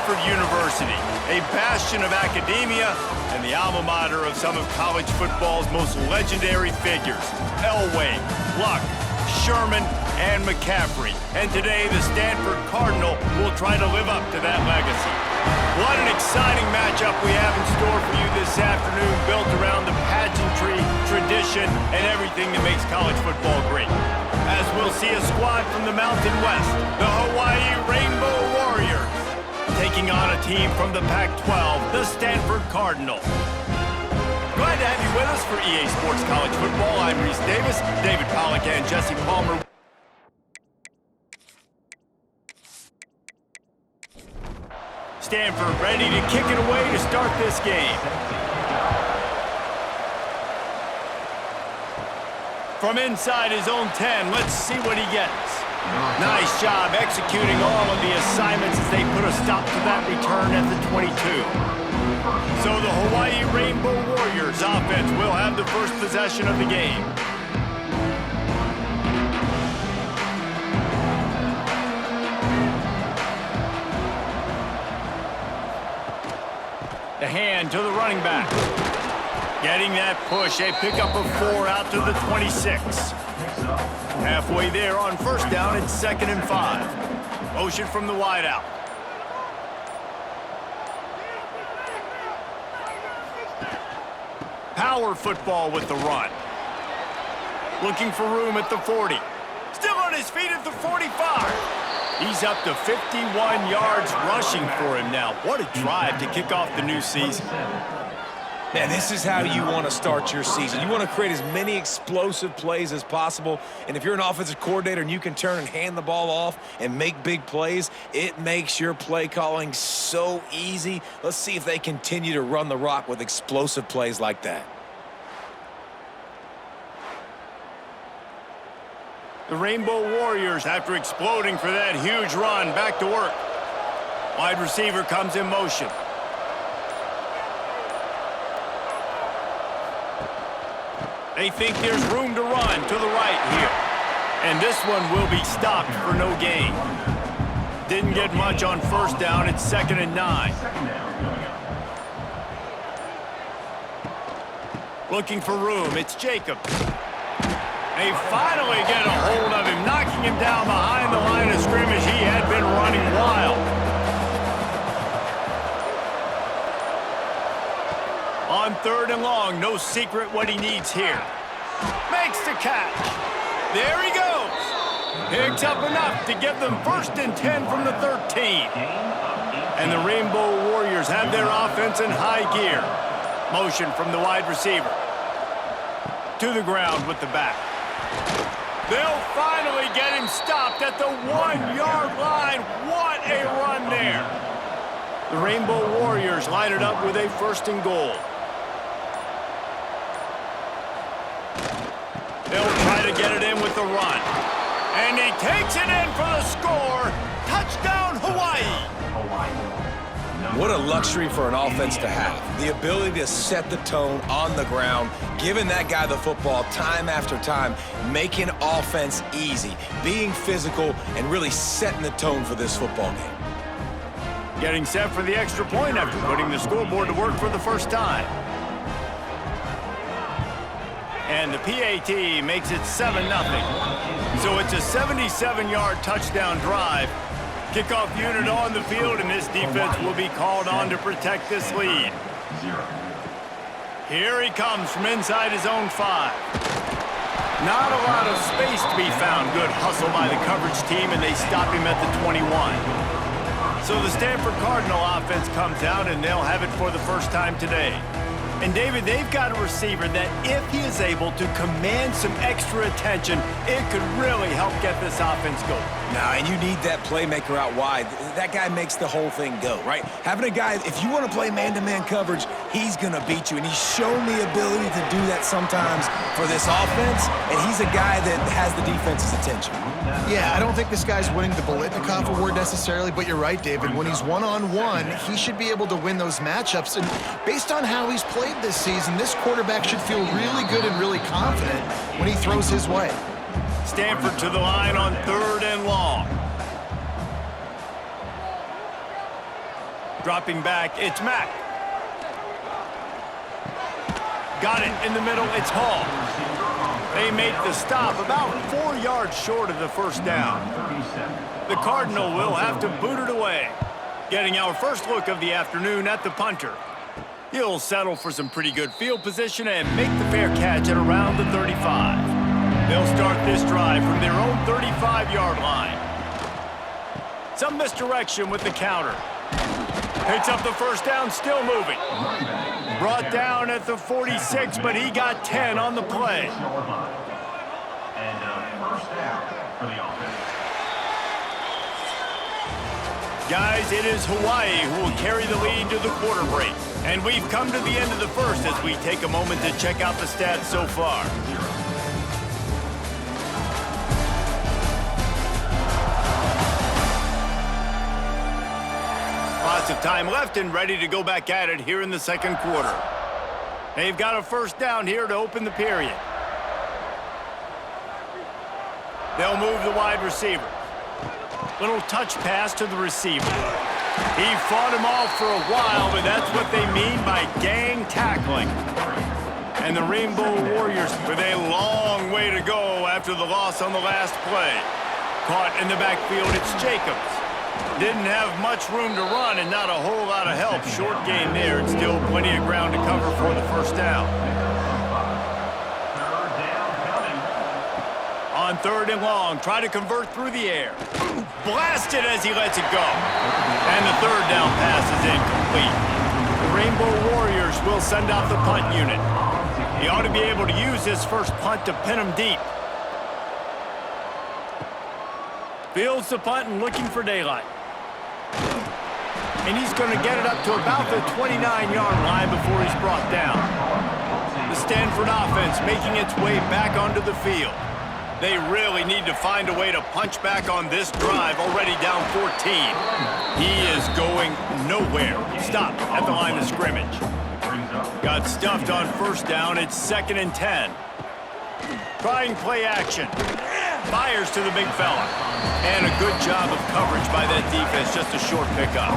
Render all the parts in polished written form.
Stanford University, a bastion of academia and the alma mater of some of college football's most legendary figures, Elway, Luck, Sherman, and McCaffrey. And today, the Stanford Cardinal will try to live up to that legacy. What an exciting matchup we have in store for you this afternoon, built around the pageantry, tradition, and everything that makes college football great. As we'll see a squad from the Mountain West, the Hawai'i Rainbow Warriors, taking on a team from the Pac-12, the Stanford Cardinal. Glad to have you with us for EA Sports College Football. I'm Reese Davis, David Pollack, and Jesse Palmer. Stanford ready to kick it away to start this game. From inside his own 10, let's see what he gets. Nice job executing all of the assignments as they put a stop to that return at the 22. So the Hawai'i Rainbow Warriors offense will have the first possession of the game. The hand to the running back. Getting that push, a pickup of 4 out to the 26. Halfway there on first down, it's 2nd and 5. Motion from the wideout. Power football with the run. Looking for room at the 40. Still on his feet at the 45. He's up to 51 yards rushing for him now. What a drive to kick off the new season. Man, this is how you want to start your season. You want to create as many explosive plays as possible. And if you're an offensive coordinator and you can turn and hand the ball off and make big plays, it makes your play calling so easy. Let's see if they continue to run the rock with explosive plays like that. The Rainbow Warriors, after exploding for that huge run, back to work. Wide receiver comes in motion. They think there's room to run to the right here. And this one will be stopped for no gain. Didn't get much on first down. It's 2nd and 9. Looking for room. It's Jacob. They finally get a hold of him, knocking him down behind the line of scrimmage. He had been running wild. On 3rd and long, no secret what he needs here. Makes the catch. There he goes. Picks up enough to give them 1st and 10 from the 13. And the Rainbow Warriors have their offense in high gear. Motion from the wide receiver. To the ground with the back. They'll finally get him stopped at the 1-yard line. What a run there. The Rainbow Warriors line it up with a 1st and goal. They'll try to get it in with the run. And he takes it in for the score. Touchdown, Hawaii. What a luxury for an offense to have. The ability to set the tone on the ground, giving that guy the football time after time, making offense easy, being physical, and really setting the tone for this football game. Getting set for the extra point after putting the scoreboard to work for the first time. And the PAT makes it 7-0. So it's a 77-yard touchdown drive. Kickoff unit on the field, and this defense will be called on to protect this lead. Here he comes from inside his own 5. Not a lot of space to be found. Good hustle by the coverage team, and they stop him at the 21. So the Stanford Cardinal offense comes out, and they'll have it for the first time today. And, David, they've got a receiver that if he is able to command some extra attention, it could really help get this offense going. Now, and you need that playmaker out wide. That guy makes the whole thing go, right? Having a guy, if you want to play man-to-man coverage, he's going to beat you. And he's shown the ability to do that sometimes for this offense, and he's a guy that has the defense's attention. Yeah, I don't think this guy's winning the Bolitnikov award necessarily, but you're right, David. When he's one-on-one, he should be able to win those matchups. And based on how he's played this season, this quarterback should feel really good and really confident when he throws his way. Stanford to the line on 3rd and long. Dropping back, it's Mack. Got it in the middle, it's Hall. They make the stop about 4 yards short of the first down. The Cardinal will have to boot it away. Getting our first look of the afternoon at the punter. He'll settle for some pretty good field position and make the fair catch at around the 35. They'll start this drive from their own 35-yard line. Some misdirection with the counter. Picks up the first down, still moving. Brought down at the 46, but he got 10 on the play. And first down for the offense. Guys, it is Hawaii who will carry the lead to the quarter break. And we've come to the end of the first as we take a moment to check out the stats so far. Lots of time left and ready to go back at it here in the second quarter. They've got a first down here to open the period. They'll move the wide receiver. Little touch pass to the receiver. He fought him off for a while, but that's what they mean by gang tackling. And the Rainbow Warriors with a long way to go after the loss on the last play. Caught in the backfield, it's Jacobs. Didn't have much room to run and not a whole lot of help. Short gain there and still plenty of ground to cover for the first down. On third and long, try to convert through the air. Blasted as he lets it go. And the third down pass is incomplete. The Rainbow Warriors will send out the punt unit. He ought to be able to use his first punt to pin him deep. Fields the punt and looking for daylight. And he's going to get it up to about the 29-yard line before he's brought down. The Stanford offense making its way back onto the field. They really need to find a way to punch back on this drive, already down 14. He is going nowhere. Stop at the line of scrimmage. Got stuffed on first down. It's 2nd and 10. Trying play action. Fires to the big fella. And a good job of coverage by that defense, just a short pickup.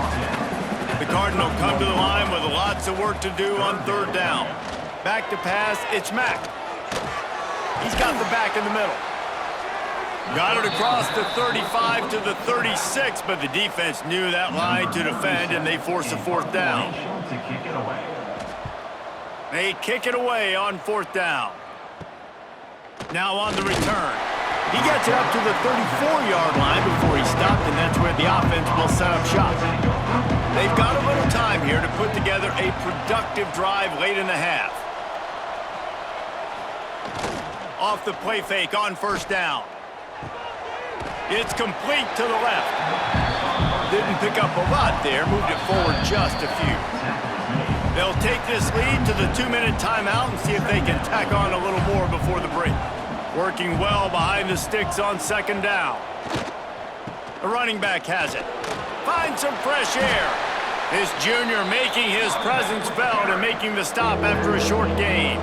The Cardinal come to the line with lots of work to do on third down. Back to pass, it's Mack. He's got the back in the middle. Got it across the 35 to the 36, but the defense knew that line to defend, and they force a fourth down. They kick it away on fourth down. Now on the return. He gets it up to the 34-yard line before he stopped, and that's where the offense will set up shop. They've got a little time here to put together a productive drive late in the half. Off the play fake on first down. It's complete to the left. Didn't pick up a lot there, moved it forward just a few. They'll take this lead to the 2-minute timeout and see if they can tack on a little more before the break. Working well behind the sticks on second down. The running back has it. Finds some fresh air. This junior making his presence felt and making the stop after a short gain.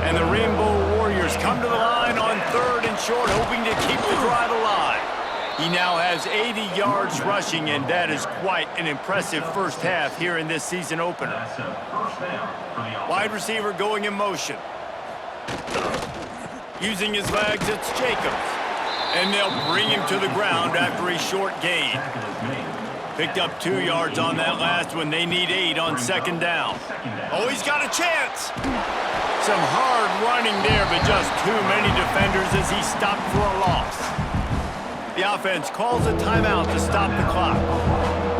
And the Rainbow Warriors come to the line on third and short, hoping to keep the drive alive. He now has 80 yards rushing, and that is quite an impressive first half here in this season opener. Wide receiver going in motion. Using his legs, it's Jacobs. And they'll bring him to the ground after a short gain. Picked up 2 yards on that last one. They need 8 on second down. Oh, he's got a chance. Some hard running there, but just too many defenders as he stopped for a loss. The offense calls a timeout to stop the clock.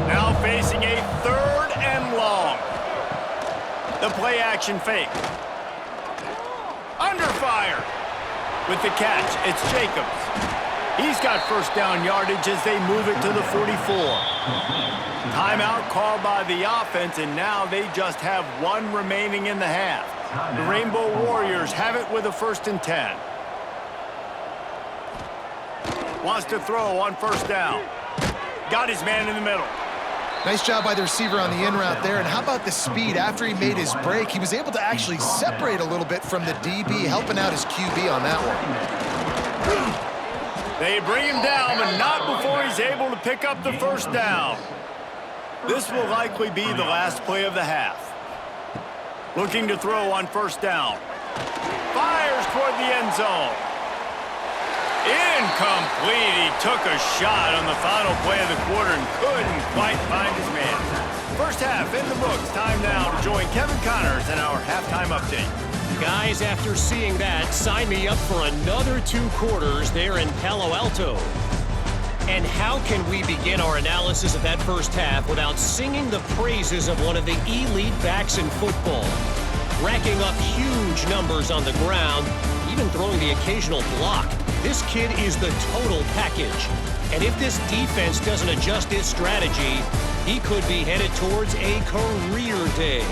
Now facing a third and long. The play action fake. Under fire. With the catch, it's Jacobs. He's got first down yardage as they move it to the 44. Timeout called by the offense, and now they just have 1 remaining in the half. The Rainbow Warriors have it with a 1st and 10. Wants to throw on first down. Got his man in the middle. Nice job by the receiver on the in route there. And how about the speed? After he made his break, he was able to actually separate a little bit from the DB, helping out his QB on that one. They bring him down, but not before he's able to pick up the first down. This will likely be the last play of the half. Looking to throw on first down. Fires toward the end zone. Incomplete. He took a shot on the final play of the quarter and couldn't quite find his man. First half in the books. Time now to join Kevin Connors in our halftime update. Guys, after seeing that, sign me up for another 2 quarters there in Palo Alto. And how can we begin our analysis of that first half without singing the praises of one of the elite backs in football? Racking up huge numbers on the ground, even throwing the occasional block. This kid is the total package. And if this defense doesn't adjust its strategy, he could be headed towards a career day.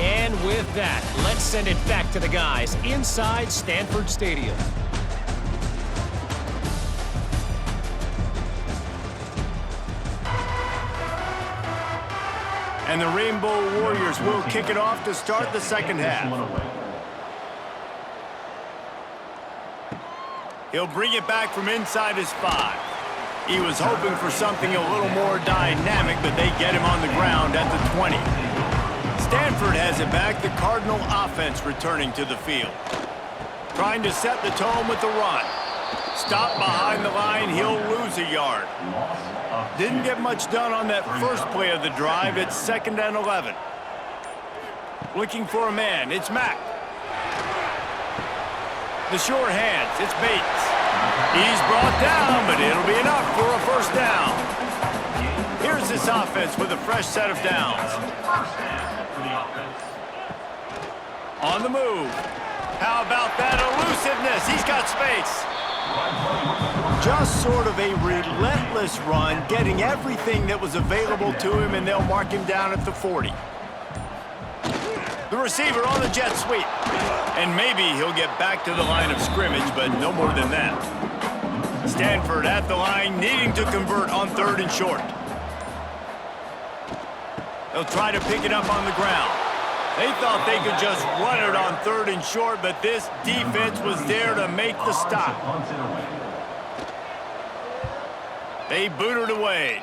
And with that, let's send it back to the guys inside Stanford Stadium. And the Rainbow Warriors will kick it off to start the second half. He'll bring it back from inside his 5. He was hoping for something a little more dynamic, but they get him on the ground at the 20. Stanford has it back, the Cardinal offense returning to the field. Trying to set the tone with the run. Stop behind the line, he'll lose a yard. Didn't get much done on that first play of the drive. It's 2nd and 11. Looking for a man, it's Mack. The short hands, it's Bates. He's brought down, but it'll be enough for a first down. Here's this offense with a fresh set of downs. On the move. How about that elusiveness? He's got space. Just sort of a relentless run, getting everything that was available to him, and they'll mark him down at the 40. The receiver on the jet sweep. And maybe he'll get back to the line of scrimmage, but no more than that. Stanford at the line, needing to convert on 3rd and short. They'll try to pick it up on the ground. They thought they could just run it on 3rd and short, but this defense was there to make the stop. They boot it away.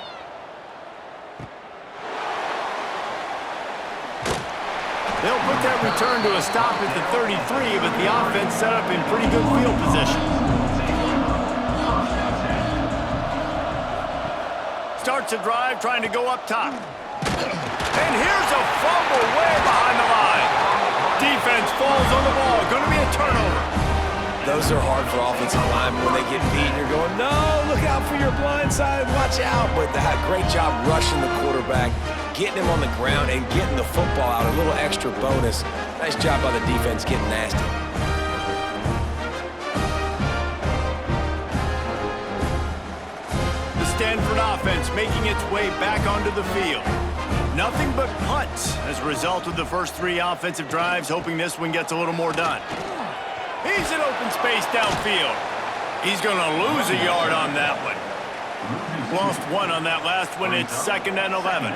They'll put that return to a stop at the 33, but the offense set up in pretty good field position. Starts a drive trying to go up top. And here's a fumble way behind the line. Defense falls on the ball. Going to be a turnover. Those are hard for offensive linemen when they get beat. You're going, no, look out for your blind side. Watch out. But they had a great job rushing the quarterback, getting him on the ground, and getting the football out. A little extra bonus. Nice job by the defense getting nasty. The Stanford offense making its way back onto the field. Nothing but punts as a result of the first 3 offensive drives, hoping this one gets a little more done. He's in open space downfield. He's going to lose a yard on that one. Lost 1 on that last one. It's 2nd and 11.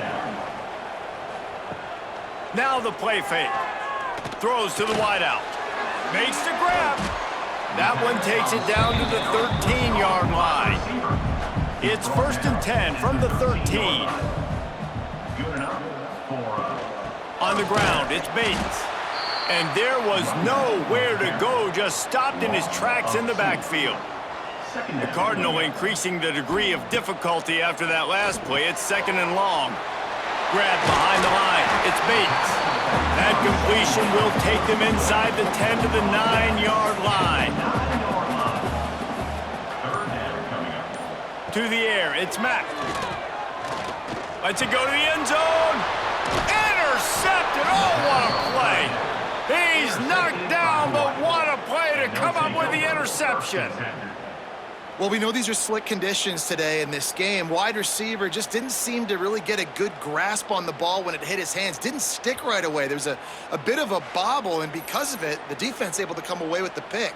Now the play fake. Throws to the wideout. Makes the grab. That one takes it down to the 13-yard line. It's 1st and 10 from the 13. On the ground, it's Bates. And there was nowhere to go, just stopped in his tracks in the backfield. The Cardinal increasing the degree of difficulty after that last play. It's 2nd and long. Grab behind the line. It's Bates. That completion will take them inside the 10 to the 9-yard line. To the air, it's Mack. Lets it go to the end zone. Intercepted. Oh, what a play. He's knocked down, but what a play to come up with the interception. Well, we know these are slick conditions today in this game. Wide receiver just didn't seem to really get a good grasp on the ball when it hit his hands. Didn't stick right away. There was a bit of a bobble, and because of it, the defense able to come away with the pick.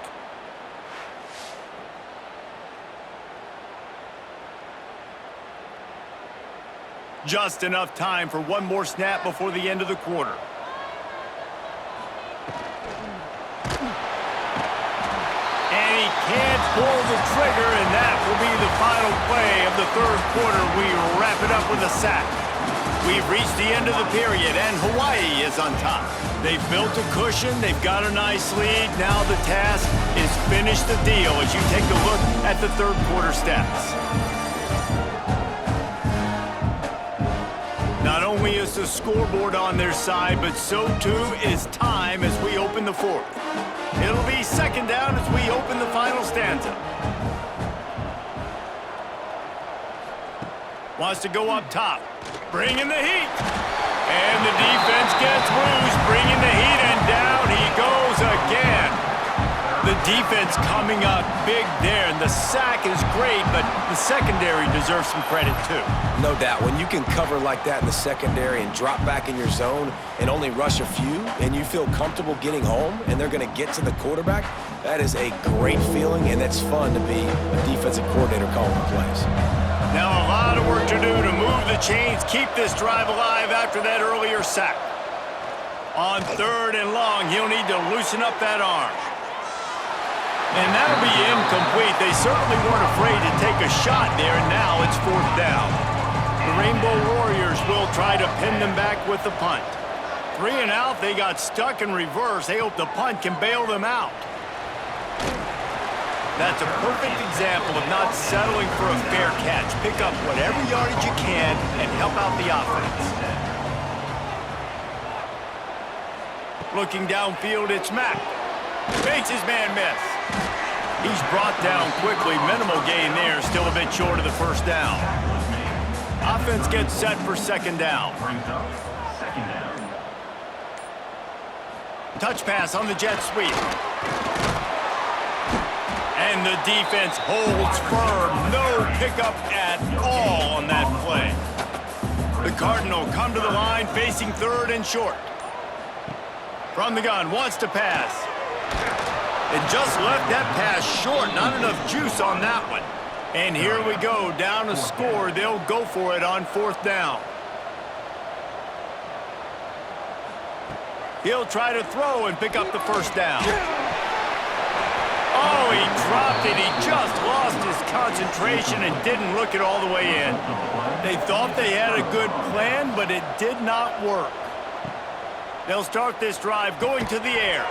Just enough time for one more snap before the end of the quarter. And he can't pull the trigger, and that will be the final play of the 3rd quarter. We wrap it up with a sack. we've reached the end of the period, and Hawaii is on top. They've built a cushion, they've got a nice lead. Now the task is finish the deal as you take a look at the third quarter stats. Not only is the scoreboard on their side, but so too is time as we open the fourth. It'll be second down as we open the final stanza. Wants to go up top. Bringing the heat. And the defense gets loose. Bringing the heat, and down he goes again. The defense coming up big there, and the sack is great, but the secondary deserves some credit too. No doubt. When you can cover like that in the secondary and drop back in your zone and only rush a few, and you feel comfortable getting home, and they're going to get to the quarterback, that is a great feeling, and it's fun to be a defensive coordinator calling the plays. Now a lot of work to do to move the chains, keep this drive alive after that earlier sack. On third and long, he'll need to loosen up that arm. And that'll be incomplete. They certainly weren't afraid to take a shot there, and now it's fourth down. The Rainbow Warriors will try to pin them back with the punt. 3 and out, they got stuck in reverse. They hope the punt can bail them out. That's a perfect example of not settling for a fair catch. Pick up whatever yardage you can and help out the offense. Looking downfield, it's Mack. Makes his man miss. He's brought down quickly. Minimal gain there. Still a bit short of the first down. Offense gets set for second down. Touch pass on the jet sweep. And the defense holds firm. No pickup at all on that play. The Cardinal come to the line facing third and short. From the gun, wants to pass. It just left that pass short. Not enough juice on that one. And here we go. Down a score. They'll go for it on fourth down. He'll try to throw and pick up the first down. Oh, he dropped it. He just lost his concentration and didn't look it all the way in. They thought they had a good plan, but it did not work. They'll start this drive going to the air.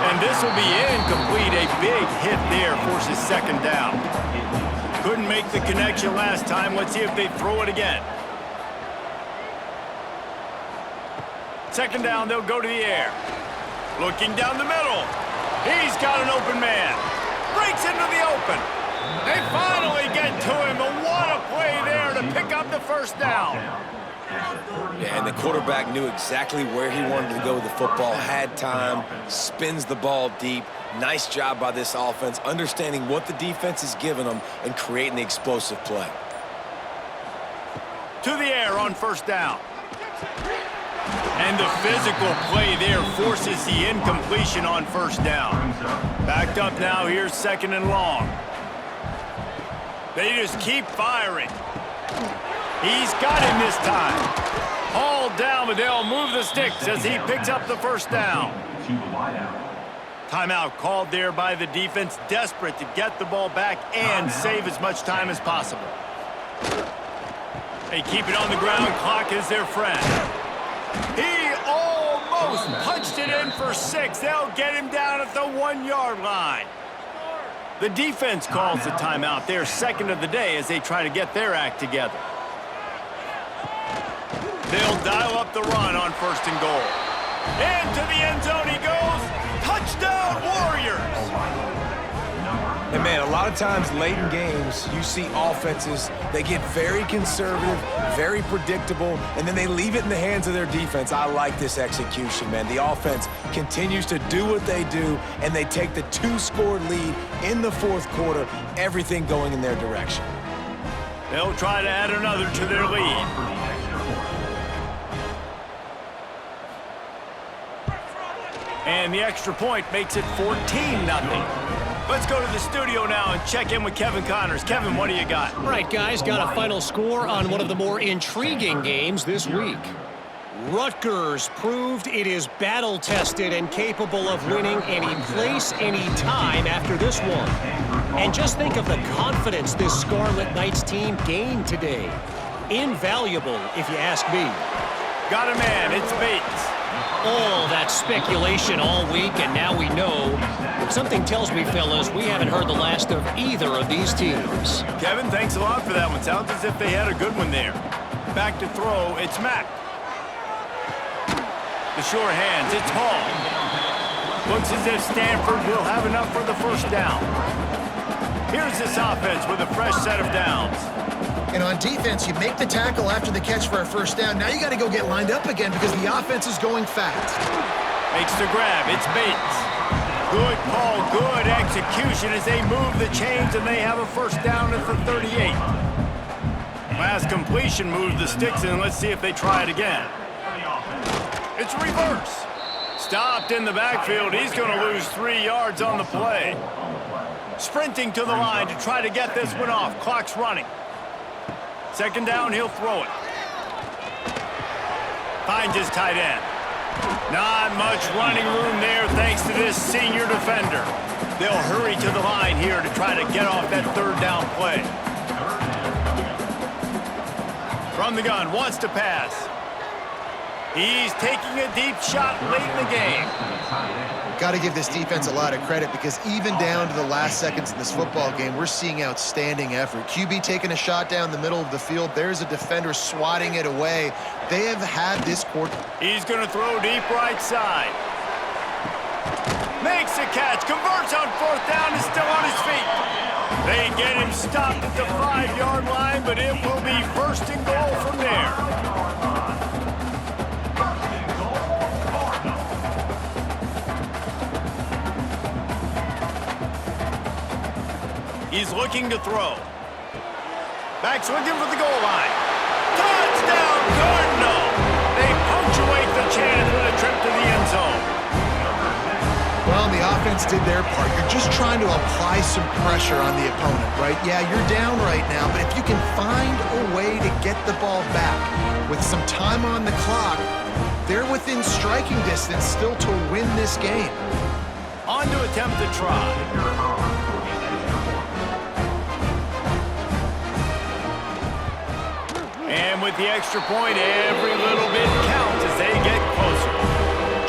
And this will be incomplete. A big hit there forces second down. Couldn't make the connection last time. Let's see if they throw it again. Second down, they'll go to the air. Looking down the middle. He's got an open man. Breaks into the open. They finally get to him, but what a play there to pick up the first down. Yeah, and the quarterback knew exactly where he wanted to go with the football, had time, spins the ball deep. Nice job by this offense, understanding what the defense is giving them and creating the explosive play. To the air on first down. And the physical play there forces the incompletion on first down. Backed up now, here's second and long. They just keep firing. He's got him this time. Hauled down, but they'll move the sticks as he picks up the first down. Timeout called there by the defense, desperate to get the ball back and save as much time as possible. They keep it on the ground. Clock is their friend. He almost punched it in for 6. They'll get him down at the 1-yard line. The defense calls the timeout. They're second of the day as they try to get their act together. They'll dial up the run on first and goal. Into the end zone he goes. Touchdown, Warriors! And man, a lot of times late in games, you see offenses, they get very conservative, very predictable, and then they leave it in the hands of their defense. I like this execution, man. The offense continues to do what they do, and they take the 2-score lead in the fourth quarter, everything going in their direction. They'll try to add another to their lead. And the extra point makes it 14-0. Let's go to the studio now and check in with Kevin Connors. Kevin, what do you got? All right, guys, got a final score on one of the more intriguing games this week. Rutgers proved it is battle-tested and capable of winning any place, any time after this one. And just think of the confidence this Scarlet Knights team gained today. Invaluable, if you ask me. Got a man. It's Bates. All that speculation all week, and now we know. But something tells me, fellas, we haven't heard the last of either of these teams. Kevin, thanks a lot for that one. Sounds as if they had a good one there. Back to throw. It's Mack. The sure hands. It's Hall. Looks as if Stanford will have enough for the first down. Here's this offense with a fresh set of downs. And on defense, you make the tackle after the catch for a first down. Now you got to go get lined up again because the offense is going fast. Makes the grab. It's Bates. Good call, good execution as they move the chains and they have a first down at the 38. Last completion moved the sticks in. Let's see if they try it again. It's reverse. Stopped in the backfield. He's going to lose 3 yards on the play. Sprinting to the line to try to get this one off. Clock's running. Second down, he'll throw it. Finds his tight end. Not much running room there thanks to this senior defender. They'll hurry to the line here to try to get off that third down play. From the gun, wants to pass. He's taking a deep shot late in the game. Got to give this defense a lot of credit because even down to the last seconds in this football game, we're seeing outstanding effort. QB taking a shot down the middle of the field. There's a defender swatting it away. They have had this quarter. He's going to throw deep right side. Makes a catch. Converts on fourth down. Is still on his feet. They get him stopped at the 5-yard line, but it will be first and goal from there. He's looking to throw. Back swinging for the goal line. Touchdown, Cardinal! They punctuate the chance with a trip to the end zone. Well, the offense did their part. You're just trying to apply some pressure on the opponent, right? Yeah, you're down right now, but if you can find a way to get the ball back with some time on the clock, they're within striking distance still to win this game. On to attempt to try. And with the extra point, every little bit counts as they get closer.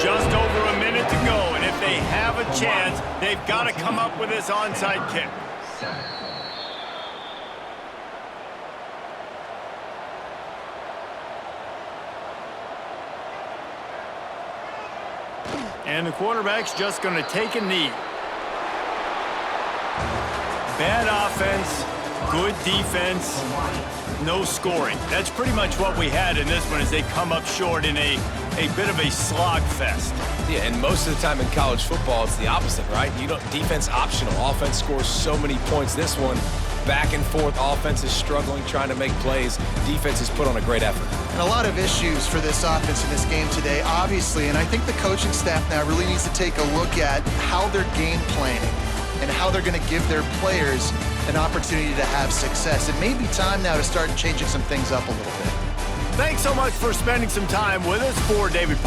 Just over a minute to go, and if they have a chance, they've got to come up with this onside kick. And the quarterback's just going to take a knee. Bad offense, good defense, no scoring. That's pretty much what we had in this one as they come up short in a bit of a slog fest. Yeah, and most of the time in college football, it's the opposite, right? You don't defense optional. Offense scores so many points. This one, back and forth. Offense is struggling, trying to make plays. Defense has put on a great effort. And a lot of issues for this offense in this game today, obviously, and I think the coaching staff now really needs to take a look at how they're game planning and how they're going to give their players an opportunity to have success. It may be time now to start changing some things up a little bit. Thanks so much for spending some time with us. For David